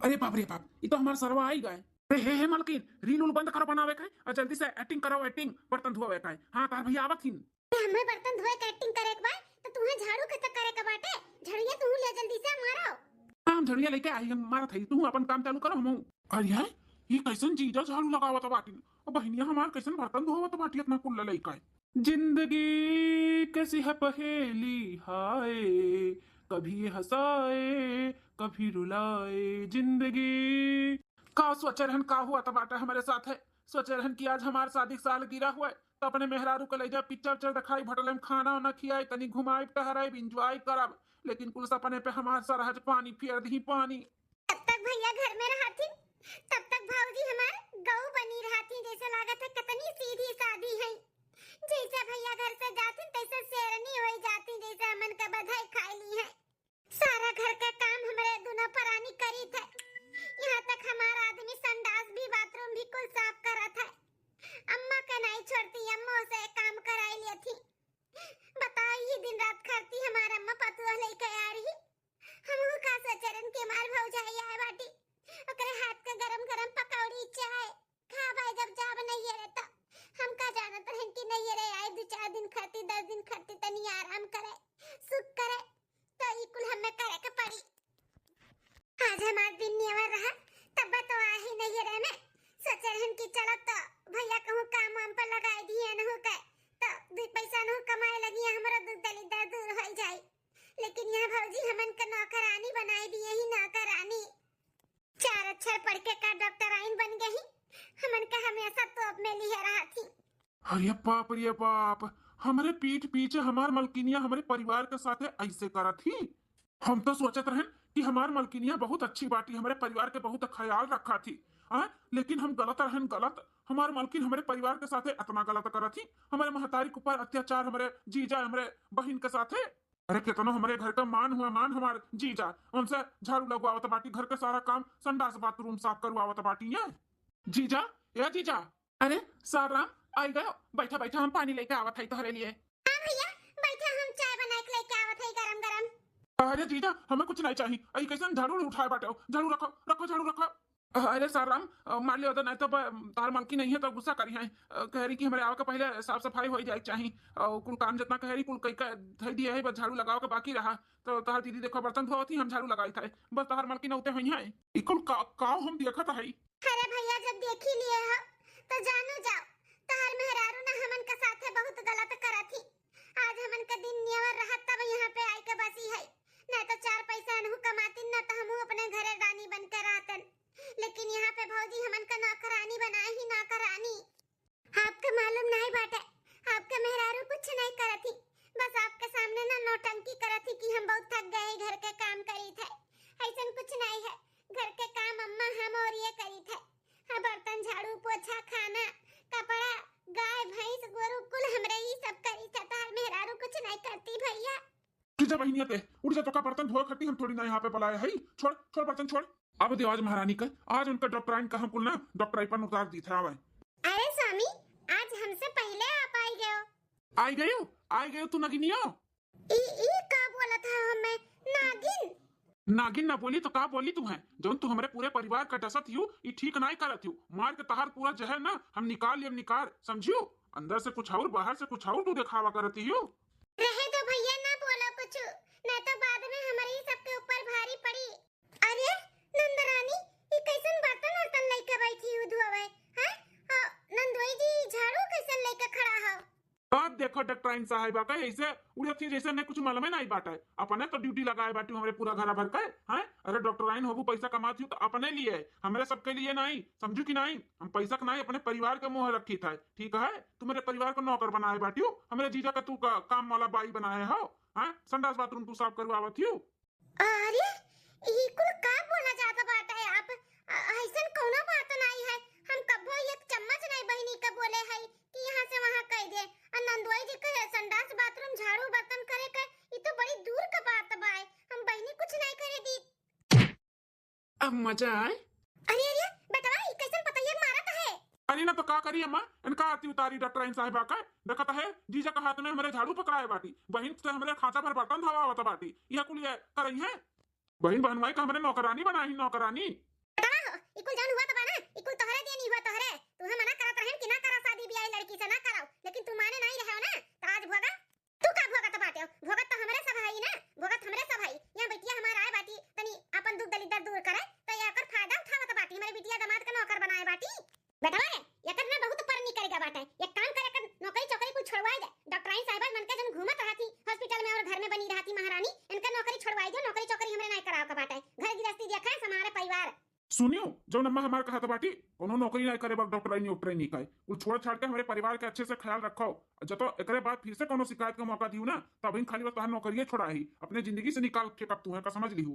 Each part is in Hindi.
अरे बाप रे बाप, ये तो हमारा सरवा आई गए। हे मलकिन, रील उल बंद करो बनावे का और जल्दी से एक्टिंग करो, एक्टिंग बर्तन धोवे का। हाँ तार भैया आवत हिन। हमें बर्तन धोए के एक्टिंग करे के बा तो तुम्हें झाड़ू के तक करे के बाटे। झड़िया तू ले जल्दी से मारो। हम झड़िया लेके आई, हम मारा थई, तू अपन काम चालू करो। हम अरे है ये कैसन जीजा झाड़ू लगावत बाटी, और बहनिया हमार कैसन बर्तन धोवत बाटी इतना कुल्ला लइका है। जिंदगी कैसी है पहेली हाय, कभी हंसाए कभी रुलाए जिंदगी। का सोचे रहन का हुआ तो बाटा हमारे साथ है। सोचे रहन कि आज हमारे शादी साल गिरा हुआ है तो अपने मेहरारू को ले जाए, पिक्चर उच्चर दिखाई, होटल में खाना वाना खियाई, तनी घुमाई टहराई, इंजॉय करब। लेकिन कुल सपने पे हमार सरहज पानी फेर दी पानी। तब तक भैया घर में रहती, तब तक भाऊजी हमार गऊ बनी रहती। जैसे लागत है कितनी सीधी सादी है। जैसे भैया घर से जाती तैसे शेरनी हो जाती, जैसे अमन का बधाई खा ली है। सारा घर का काम हमारे दोनों परानी करी थे। यहाँ तक हमारा आदमी संडास भी बाथरूम भी कुल साफ करा था। अम्मा का नहीं छोड़ती, अम्मा से काम कराई ली थी। बताओ ये दिन रात करती हमारा अम्मा पतुआ लेके आ रही। हम का सोचरन के मार भौजाई आए बाटी, ओकरे हाथ का गरम गरम पकौड़ी चाय खा भाई जब जाब नहीं रहता। हम का जानत रहन कि नहीं रे आए 2-4 दिन खाती 10 दिन खाती तनी आराम करे सुख करे, तो ई कुल हमें करे के पड़ी। आज हमार दिन निवर रहा तब तो आ ही नहीं रहे में। सोचरन की चलो तो भैया कहूं काम वाम पर लगाई दिए न हो के तो 2 पैसा न कमाए लगी, हमरा दूध दलिदर दूर हो जाए। लेकिन यहाँ भौजी हमन का नौकरानी बनाई दिए ही नौकरानी। 4 अक्षर पढ़ के का डॉक्टराइन बन गई। हमन का हमेशा तो अब में लिए रहा थी। अरे बाप रे बाप, हमारे पीठ पीछे हमार मलकिनिया हमारे परिवार के साथ ऐसे करा थी। हम तो सोचत रहन कि हमार मलकिनिया बहुत अच्छी बाटी, हमारे परिवार के बहुत ख्याल रखा थी। लेकिन हम गलत रहन, गलत। हमारे मलकिन हमारे परिवार के साथ इतना गलत करा थी। हमारे महतारी के ऊपर अत्याचार हमारे जीजा हमारे बहन के साथ है। अरे कितना हमारे घर का मान हुआ, मान हमारे जीजा उनसे झाड़ू लगवावत बाटी, घर के सारा काम संडास बाथरूम साफ करवावत बाटी है। जीजा या जीजा, अरे साराम आई गयो, बैठा बैठा हम पानी लेके आवत है तोहरे लिए। हां भैया बैठा, हम चाय बना के लेके आवत है गरम गरम। अरे जीजा हमें कुछ नहीं चाहिए, आई कैसे झाड़ू उठाए बाटे, झाड़ू रखो रखो झाड़ू रखो। अरे साराम मान लियो तो नहीं तो तार मालकी नहीं है तो गुस्सा करी है। कह रही कि हमारे आवे के पहले साफ सफाई हो जाए चाहिए, और कुल काम जितना कह रही कुल कई का धई दिया है, बस झाड़ू लगाओ के बाकी रहा। तो तार दीदी देखो बर्तन धोती, हम झाड़ू लगाई था, बस तार मालकी न उते हुई है। इकुल का हम देखत है। अरे भैया जब देख ही लिए हो तो जानो जाओ, तहर मेहरारू ना हमन के साथे बहुत गलत करा थी। आज हमन का दिन नियर रहा तब यहाँ पे आई के बसी है। ना तो 4 पैसा अनहु कमाती ना तो हमहु अपने घरे रानी बन के रहतन। लेकिन यहाँ पे भौजी हमन का नौकरानी बनाए ही नौकरानी। आपके मालूम नहीं बाटे, आपके मेहरारू कुछ नहीं करा थी, बस आपके सामने ना नौटंकी करा थी कि हम बहुत थक गए घर के काम करी थे। ऐसा कुछ नहीं है, घर के काम अम्मा हम और ये करी थे। हाँ बर्तन झाड़ू पोछा खाना कपड़ा गाय भैंस गोरू कुल हमरे ही सब करी थे। तार मेहरारू कुछ नहीं करती भैया। जीजा बहनिया ते उड़ जा, तो का बर्तन धोए खट्टी हम थोड़ी ना यहाँ पे बुलाए है। छोड़ छोड़ बर्तन छोड़। अब देवाज महारानी का आज उनका डॉक्टराइन का हम कुल ना डॉक्टराइन पर उतार दी था। अरे स्वामी आज हमसे पहले आप आई गयो तू नगिनियो। ई का बोला था हमें नागिन। नागिन ना बोली तो का बोली तू है, जौन तू हमारे पूरे परिवार का डसत हियो ये ठीक नहीं करत हियो। मार के तहार पूरा जहर ना हम निकाल लियम, निकाल समझियो। अंदर से कुछ और बाहर से कुछ और तू दिखावा करती हियो। रहे तो भैया ना बोलो कुछ, नहीं तो बाद में हमारे सबके ऊपर भारी पड़ी। अरे नंदरानी ये कैसन बर्तन वर्तन लेके बैठी हूँ धोवे हैं? नंदोई जी झाड़ू कैसन लेके खड़ा हो? अब देखो डॉक्टराइन साहिबा का ऐसे उड़े थी जैसे ने कुछ मालूम नहीं बाटा है। अपने तो ड्यूटी लगाए बाटी हमारे पूरा घर भर का है। अरे डॉक्टराइन होबू पैसा कमाती हूँ तो अपने लिए, हमारे सबके लिए नहीं, समझू कि नहीं। हम पैसा का नहीं अपने परिवार के मुंह रखी था, ठीक है। तू मेरे परिवार को नौकर बनाए बाटी हो, हमारे जीजा का तू का काम वाला बाई बनाए हो। संडास बाथरूम तू साफ करवावत हो। अरे ये कुल का बोला जाता बाटा है आप? ऐसन कोनो बात नहीं है। हम कबो एक चम्मच नहीं बहनी का बोले है कि यहाँ से वहाँ कह दे। नंदुआई जी कहे संडास बाथरूम झाड़ू बर्तन करे के ये तो बड़ी दूर का बात बा। हम बहनी कुछ नहीं करे दी। अब मजा आए। अरे अरे बेटवा ये कैसन पतैया मारत है? अरे ना तो का करी अम्मा, इनका आती उतारी डॉक्टराइन साहिबा का देखता है। जीजा का हाथ में हमारे झाड़ू पकड़ाए बाटी, बहन से हमारे खाता भर बर्तन धोवा बाटी। यह कुल ये करई है। बहन बहनवाई का हमारे नौकरानी बनाई, नौकरानी। इकुल जान हुआ तबा ना, इकुल तोहरे दिए नहीं हुआ तोहरे। तू मना करत रहन कि ना करा शादी ब्याह लड़की से ना कराओ, लेकिन तू माने नहीं रहो ना, तो आज भोगा तू का भोगत बाटे। भोगत तो हमरे सब हई ना, भोगत हमरे सब हई। यहाँ बेटिया हमारा आए बाटी तनी अपन दुख दलिदर दूर करे, तो एकर फायदा उठावत बाटी। हमारे बिटिया दामाद का नौकर बनाए बाटी। बेटा रे एकर ना बहुत पर नहीं करेगा बाटे। एक काम करे, कर नौकरी चौकरी कुछ छोड़वाई दे। डॉक्टराइन साहिबा मन के जन घूमत रहती हॉस्पिटल में और घर में बनी रहती महारानी, इनका नौकरी छोड़वाई दो। नौकरी चौकरी हमरे नहीं कराओ का बाटे। घर गृहस्थी देखा है हमारे परिवार। सुनियो जो नम्मा हमारे कहा था बाटी, कोनो नौकरी नहीं करे, बस डॉक्टर नहीं उपटरी नहीं करे। कुछ छोड़ छाड़ के हमारे परिवार के अच्छे से ख्याल रखो। जब तो एकरे बाद फिर से कोनो शिकायत का मौका दियो ना, तब इन खाली बस तहां नौकरिये छोड़ा ही अपने जिंदगी से निकाल के कब तू है का समझ ली।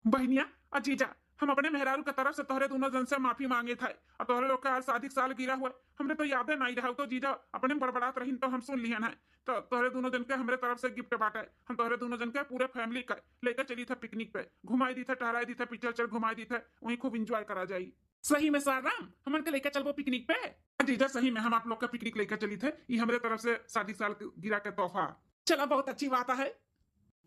बहनिया अजीजा, हम अपने मेहरारू के तरफ से तोहरे दोनों जन से माफी मांगे थे, और तोहरे लोग का आज शादी साल गिरा हुआ हमरे तो यादें नहीं रहा। तो जीजा अपने बड़बड़ात रही तो हम सुन लिया है। तो तोहरे दोनों जन के हमरे तरफ से गिफ्ट बांटे। हम तोहरे दोनों जन के पूरे फैमिली का लेकर चली थे पिकनिक पे, घुमाई दी थे, टहराई दी थे, पिक्चर चल घुमाई दी थे, वहीं खूब इंजॉय करा जाई। सही में साराम हमन के लेकर चलबो पिकनिक पे। जीजा सही में हम आप लोग का पिकनिक लेकर चली थे, ये हमरे तरफ से शादी साल गिरा के तोहफा। चलो बहुत अच्छी बात है।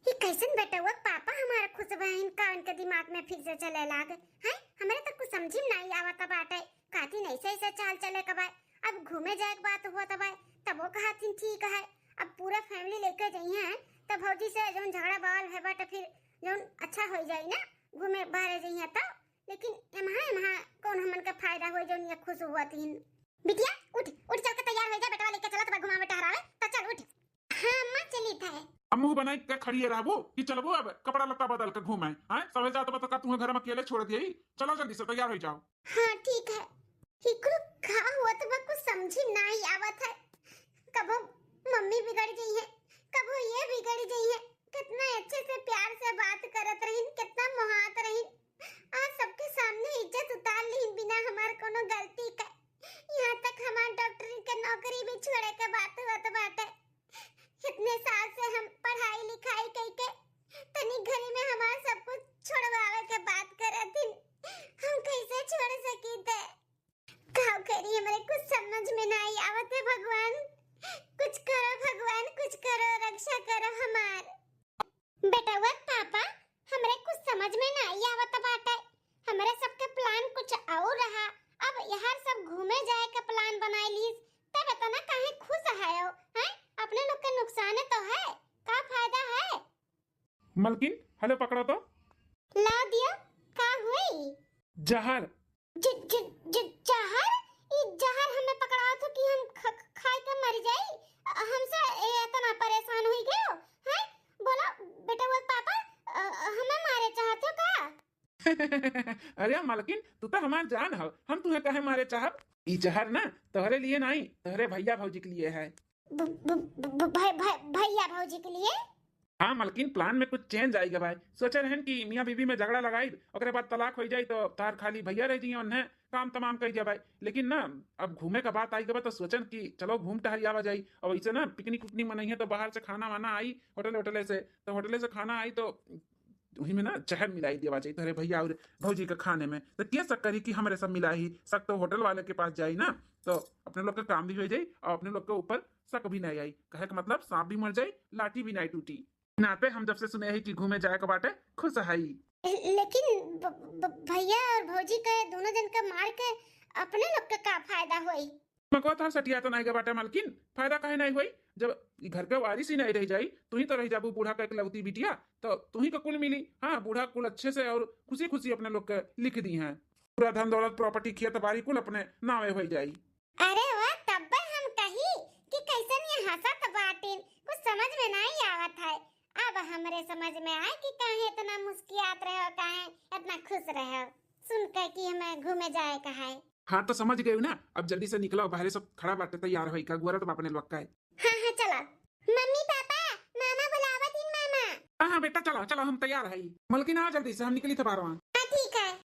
ये कैसन बेटा हुआ पापा हमारा खुश बहन का उनके दिमाग में फिर से चले लाग है। हमारे तो कुछ समझ में नहीं आवता बाटे। काती नहीं से ऐसे चाल चले कबाय। अब घूमे जाए के बात हुआ तबाय, तब वो कहाती ठीक है। अब पूरा फैमिली लेकर जाइए हैं, तब भौजी से जो झगड़ा बवाल है बाटे फिर जो अच्छा हो जाए ना, घूमे बाहर जाइए तो। लेकिन एमहा कौन हमन का फायदा हो जो नहीं खुश हुआ तीन। बिटिया उठ उठ चल के तैयार हो जा, बेटा लेके चला तब घुमावे टहरावे तो चल उठ। हां अम्मा चली था। अब मुंह बनाई के खड़ी रहबो कि चलबो अब कपड़ा लत्ता बदल के घूमे हैं। सवे जात बता तू घर में अकेले छोड़ दिए। चलो जल्दी से तैयार हो जाओ। हां ठीक है। हिकरो का हुआ तो कुछ समझ नहीं आवत है। कबो मम्मी बिगड़ गई है, कबो ये बिगड़ गई है। कितना अच्छे से प्यार से बात करत रही, कितना मोहात रही। आज सबके सामने इज्जत उतार ली बिना हमार कोनो गलती का। यहाँ तक हमार डॉक्टरी के नौकरी भी छोड़े के बात हुआ तो बाटे। इतने साल से हम पढ़ाई लिखाई करके तनी घरी में हमारा सब कुछ छोड़वावे के बात करत थी। हम कैसे छोड़ सकी थे? का करी हमारे कुछ समझ में नहीं आवत है। भगवान कुछ करो, भगवान कुछ करो, रक्षा करो हमार। बेटा वो पापा हमरे कुछ समझ में नहीं आवत बाटे। हमारे सबके प्लान कुछ और रहा। अब यहाँ सब घूमे जाए का प्लान बनाई ली, तब इतना काहे खुश है हो? हैं अपने लोग के नुकसान तो है, का फायदा है? मलकिन हेलो पकड़ो तो। ला दिया का हुई? जहर। ज ज ज जहर? ये जहर हमें पकड़ाओ तो कि हम खाए के मर जाई। हमसे इतना परेशान हुई गए हो हैं? बोलो बेटा वो पापा हमें मारे चाहते हो का? अरे मलकिन तू तो हमार जान हो, हम तुम्हें कहे मारे चाहब। ई जहर ना तोहरे लिए नहीं, तोहरे भैया भौजी के लिए है। भैया भौजी के लिए? हाँ मलकिन प्लान में कुछ चेंज आएगा भाई। सोचे रहन कि मियाँ बीबी में झगड़ा लगाई, ओकरे बाद तलाक हो जाए तो तार खाली भैया रह जाइए, उन्हें काम तमाम कर दिया भाई। लेकिन ना अब घूमे का बात आई के बाद तो सोचन कि चलो घूम टहल आवा जाई। और इसे ना पिकनिक उकनिक मनाई है तो बाहर से खाना वाना आई होटले से, तो होटले से खाना आई तो वही में ना जहर मिलाई दिया चाहिए तेरे भैया और भौजी के खाने में। तो क्या शक करी कि हमारे सब मिला ही शक तो होटल वाले के पास जाई ना, तो अपने लोग का काम भी हो जाए और अपने लोग के ऊपर शक भी नहीं आई। कहे का मतलब सांप भी मर जाए लाठी भी नहीं टूटी। नाते हम जब से सुने ही कि घूमे जाए के बाटे खुश है। लेकिन भैया और भौजी के दोनों जन का मार के अपने लोग का फायदा होई? मको था सटिया तो नहीं के बाटे मलकिन, फायदा काहे नहीं हुई? जब घर के वारिस ही नहीं रह जाई, तू ही तो रह जाबू बूढ़ा का इकलौती बिटिया, तो तू ही का कुल मिली। हाँ बूढ़ा कुल अच्छे से और खुशी खुशी अपने लोग के लिख दी हैं। पूरा धन दौलत प्रॉपर्टी खेत बाड़ी कुल अपने नावे हो जाई। अरे वाह तब हम कही कि कैसन ये हंसत बाटे, कुछ समझ में नहीं आवत है। अब हमरे समझ में आए कि काहे इतना मुस्कियात रहे हो, काहे इतना खुश रहे हो सुन के कि हमें घूमे जाए का है। हाँ तो समझ गए ना, अब जल्दी से निकलो, बाहर सब खड़ा बाटे तैयार होई का गुरत अपने लोग का है। हाँ चला। मम्मी पापा मामा बुलावत इन मामा। हाँ बेटा चलो चलो हम तैयार है। मलकिन आ जल्दी से, हम निकली थे बारवा।